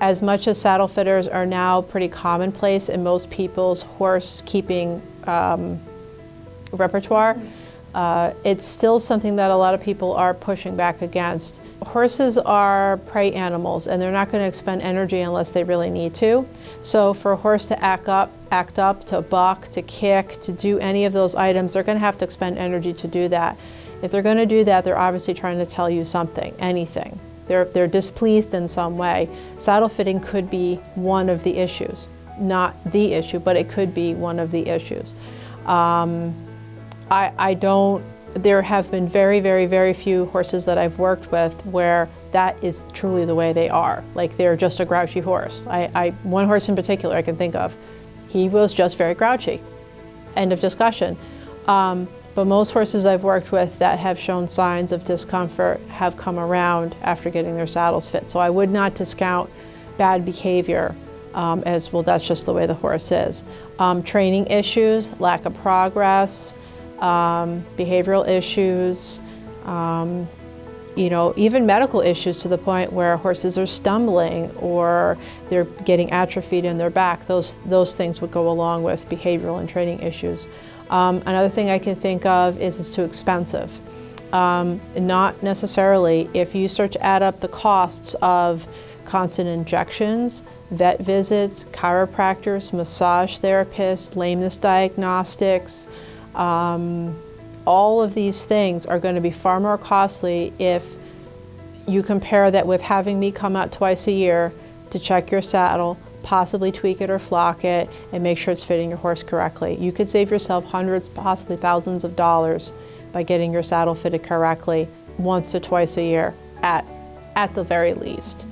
As much as saddle fitters are now pretty commonplace in most people's horse keeping repertoire, it's still something that a lot of people are pushing back against. Horses are prey animals, and they're not going to expend energy unless they really need to. So for a horse to act up, to buck, to kick, to do any of those items, they're going to have to expend energy to do that. If they're going to do that, they're obviously trying to tell you something, anything. They're displeased in some way. Saddle fitting could be one of the issues. Not the issue, but it could be one of the issues. There have been very, very, very few horses that I've worked with where that is truly the way they are. Like they're just a grouchy horse. One horse in particular I can think of, he was just very grouchy. End of discussion. But most horses I've worked with that have shown signs of discomfort have come around after getting their saddles fit. So I would not discount bad behavior as, well, that's just the way the horse is. Training issues, lack of progress, behavioral issues, even medical issues to the point where horses are stumbling or they're getting atrophied in their back. Those things would go along with behavioral and training issues. Another thing I can think of is it's too expensive. Not necessarily. If you start to add up the costs of constant injections, vet visits, chiropractors, massage therapists, lameness diagnostics, all of these things are going to be far more costly if you compare that with having me come out twice a year to check your saddle, possibly tweak it or flock it, and make sure it's fitting your horse correctly. You could save yourself hundreds, possibly thousands of dollars by getting your saddle fitted correctly once to twice a year at the very least.